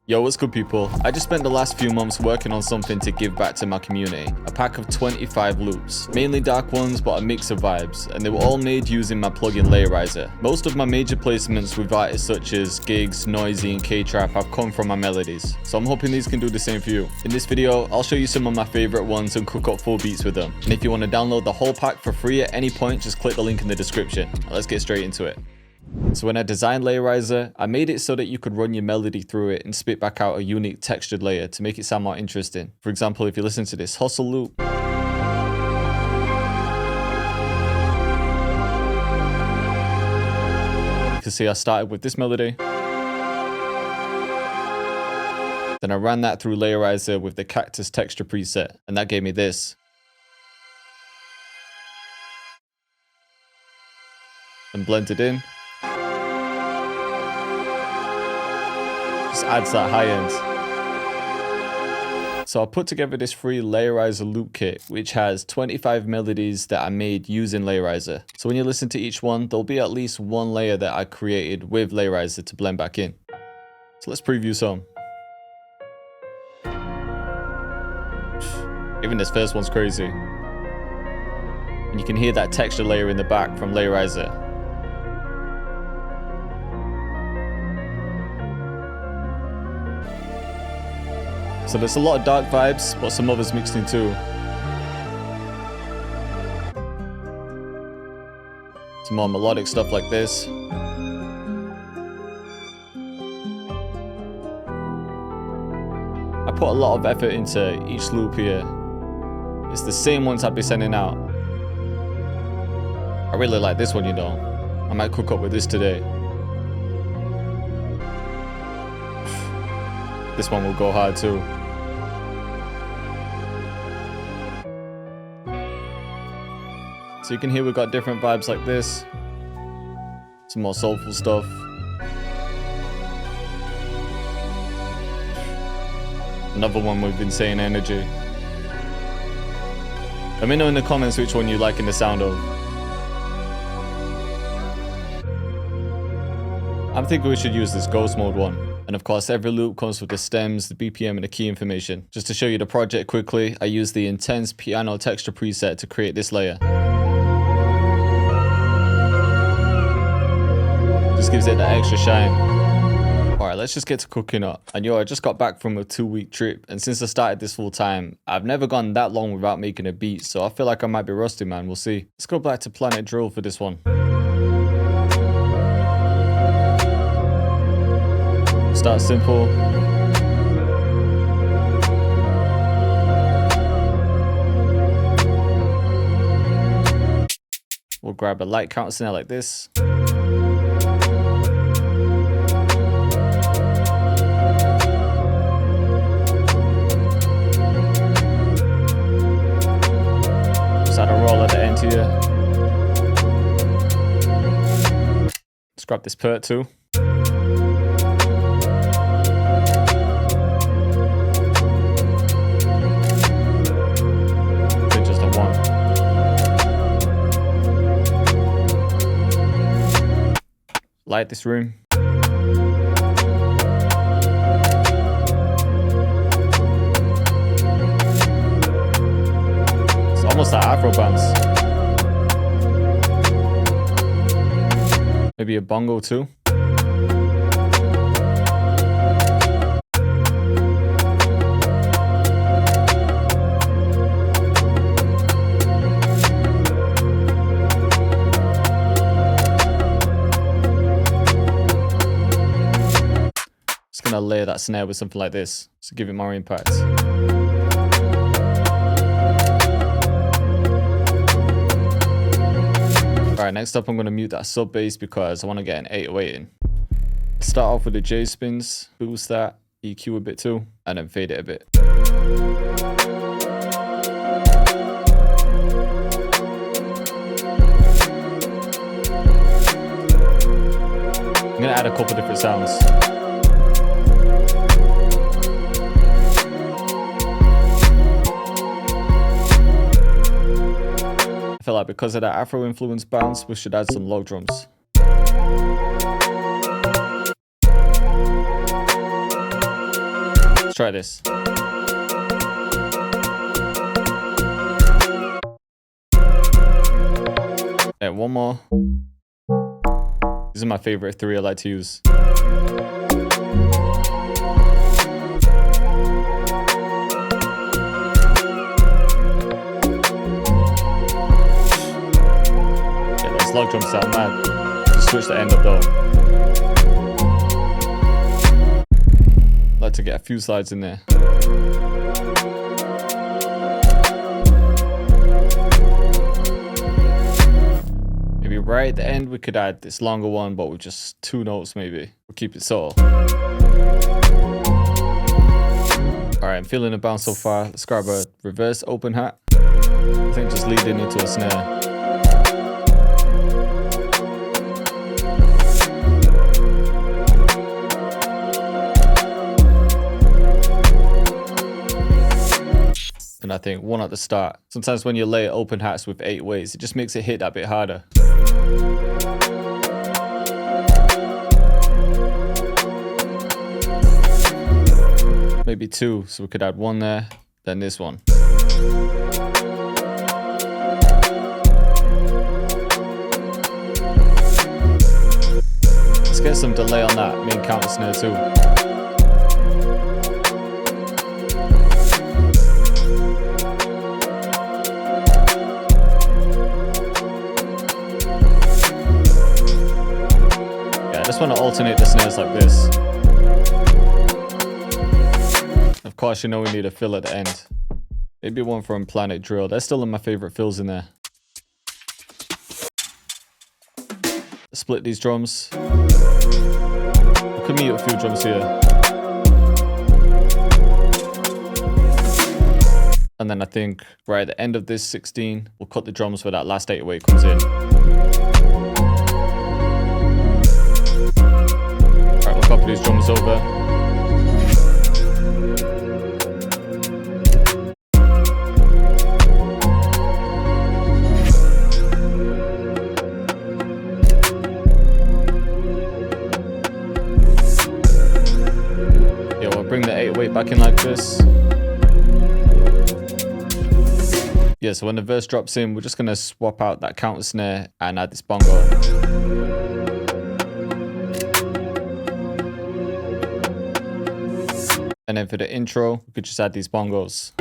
Yo, what's good people? I just spent the last few months working on something to give back to my community. A pack of 25 loops. Mainly dark ones, but a mix of vibes. And they were all made using my plugin Layerizer. Most of my major placements with artists such as Gigs, Noisy, and K-Trap have come from my melodies. So I'm hoping these can do the same for you. In this video, I'll show you some of my favorite ones and cook up full beats with them. And if you want to download the whole pack for free at any point, just click the link in the description. Now let's get straight into it. So when I designed Layerizer, I made it so that you could run your melody through it and spit back out a unique textured layer to make it sound more interesting. For example, if you listen to this hustle loop, you can see I started with this melody. Then I ran that through Layerizer with the cactus texture preset, and that gave me this. And blended in. Just adds that high end. So I put together this free Layerizer loop kit, which has 25 melodies that I made using Layerizer. So when you listen to each one, there'll be at least one layer that I created with Layerizer to blend back in. So let's preview some. Even this first one's crazy. And you can hear that texture layer in the back from Layerizer. So there's a lot of dark vibes, but some others mixed in too. Some more melodic stuff like this. I put a lot of effort into each loop here. It's the same ones I'd be sending out. I really like this one, you know. I might cook up with this today. This one will go hard too. So you can hear we've got different vibes like this. Some more soulful stuff. Another one with insane energy. Let me know in the comments which one you like in the sound of. I'm thinking we should use this ghost mode one. And of course, every loop comes with the stems, the BPM, and the key information. Just to show you the project quickly, I used the intense piano texture preset to create this layer. Just gives it that extra shine. Alright, let's just get to cooking up. And yo, I just got back from a 2-week trip, and since I started this full time, I've never gone that long without making a beat, so I feel like I might be rusty, man. We'll see. Let's go back to Planet Drill for this one. Start simple. We'll grab a light counter snare like this. Just add a roll at the end here. Let's grab this pert too. Light this room. It's almost like Afro bounce. Maybe a bongo too. Gonna layer that snare with something like this to give it more impact. Alright, next up I'm gonna mute that sub bass because I want to get an 808 in. Start off with the J spins, boost that, EQ a bit too, and then fade it a bit. I'm gonna add a couple different sounds. feel like because of that Afro influence bounce, we should add some log drums. try this. Yeah, one more. These are my favorite 3 I like to use. Yeah, those log drums sound mad. Just switch the end up though. Like to get a few slides in there. Maybe right at the end we could add this longer one, but with just 2 notes maybe. We'll keep it subtle. Alright, I'm feeling the bounce so far. Let's grab a reverse open hat. I think just leading into a snare. And I think 1 at the start. Sometimes when you layer open hats with 8 ways, it just makes it hit that bit harder. Maybe 2, so we could add 1 there, then this one. Let's get some delay on that main counter snare too. I just want to alternate the snares like this. Of course, you know we need a fill at the end. Maybe one from Planet Drill. They're still in my favorite fills in there. Split these drums. We could mute a few drums here. And then I think right at the end of this 16, we'll cut the drums where that last 808 comes in. Copy these drums over. Yeah, we'll bring the 808 back in like this. Yeah, so when the verse drops in, we're just gonna swap out that counter snare and add this bongo. And then for the intro, we could just add these bongos.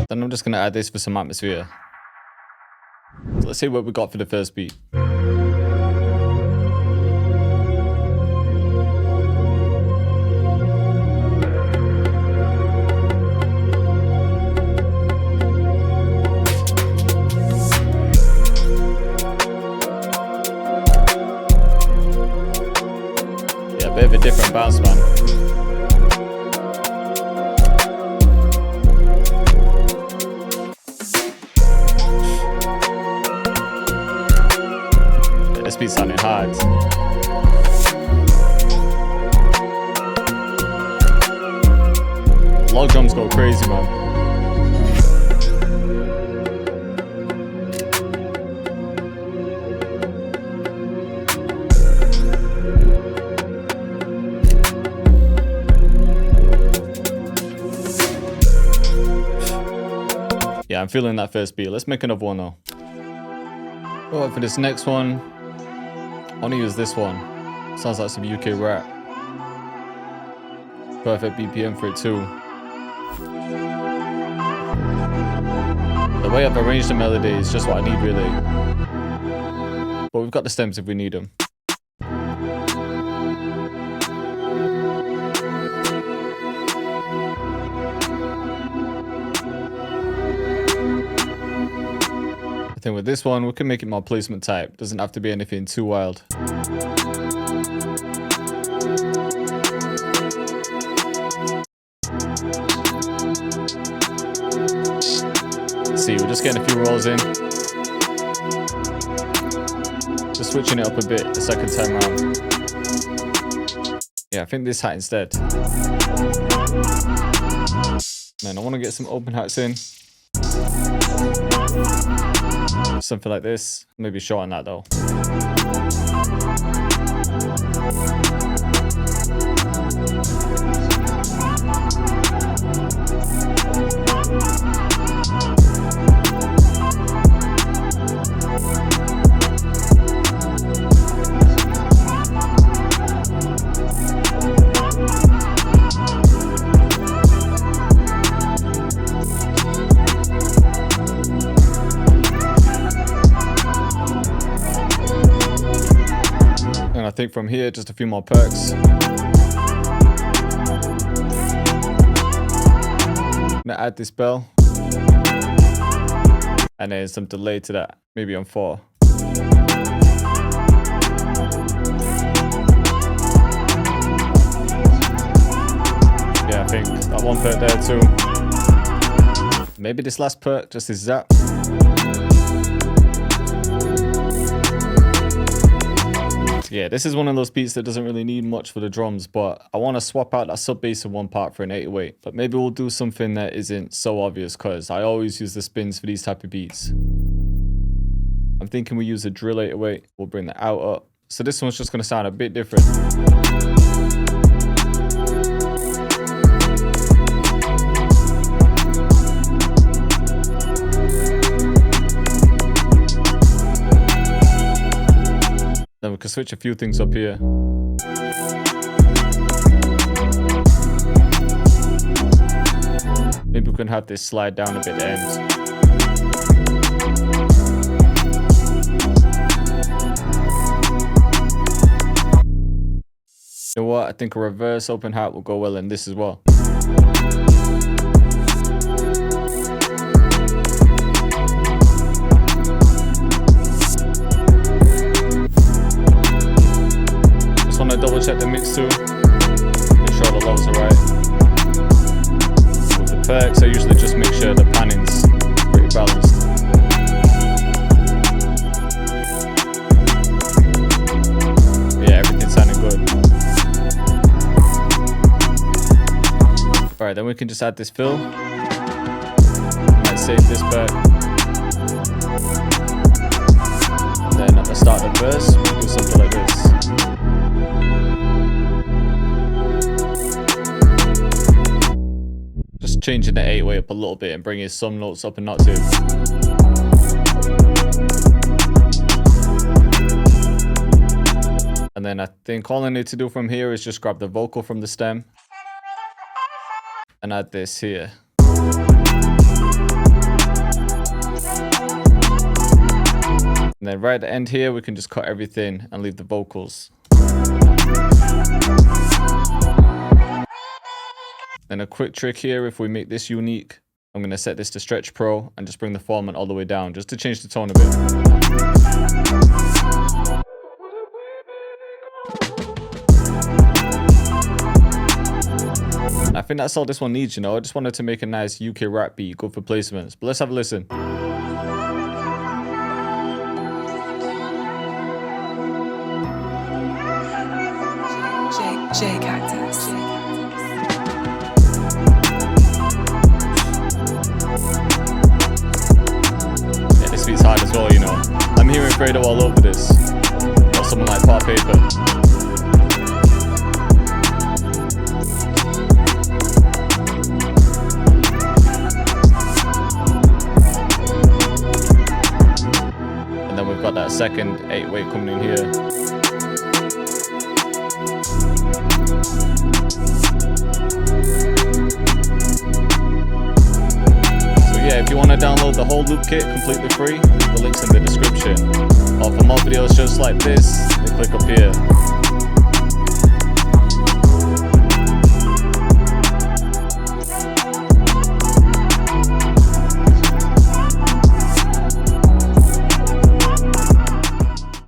Then I'm just going to add this for some atmosphere. So let's see what we got for the first beat. Bit of a different bounce, man. Yeah, this beat's sounding hard. Log drums go crazy, man. Yeah, I'm feeling that first beat. Let's make another one though. Oh, for this next one, I want to use this one. Sounds like some UK rap. Perfect BPM for it too. The way I've arranged the melody is just what I need really. But we've got the stems if we need them. I think with this one, we can make it more placement type. Doesn't have to be anything too wild. Let's see, we're just getting a few rolls in. Just switching it up a bit the second time around. Yeah, I think this hat instead. Man, I want to get some open hats in. Something like this. Maybe short on that though. And I think from here, just a few more perks. I'm gonna add this bell. And then some delay to that, maybe on 4. Yeah, I think that one perk there too. Maybe this last perk, just this zap. Yeah, this is one of those beats that doesn't really need much for the drums, but I want to swap out that sub bass in one part for an 808. But maybe we'll do something that isn't so obvious, because I always use the spins for these type of beats. I'm thinking we use a drill 808. We'll bring the out up. So this one's just going to sound a bit different. Then we can switch a few things up here. Maybe we can have this slide down a bit at the end. You know what? I think a reverse open hat will go well in this as well. Double check the mix too, make sure the levels are right. With the perks, I usually just make sure the panning's pretty balanced. Yeah, everything's sounding good. Alright, then we can just add this fill. Might save this perk. Then at the start of the verse, we'll do something like this. Just changing the 808 up a little bit and bringing some notes up an octave. And then I think all I need to do from here is just grab the vocal from the stem and add this here. And then right at the end here, we can just cut everything and leave the vocals. Then a quick trick here, if we make this unique, I'm going to set this to Stretch Pro and just bring the format all the way down, just to change the tone a bit. I think that's all this one needs, you know. I just wanted to make a nice UK rap beat, good for placements. But let's have a listen. J Cactus. Yeah, this beat's hard as well, you know. I'm hearing Fredo all over this. Or someone like Pop Paper. And then we've got that second 808 coming in here. Yeah, if you want to download the whole loop kit completely free, the link's in the description. Or for more videos just like this, then click up here.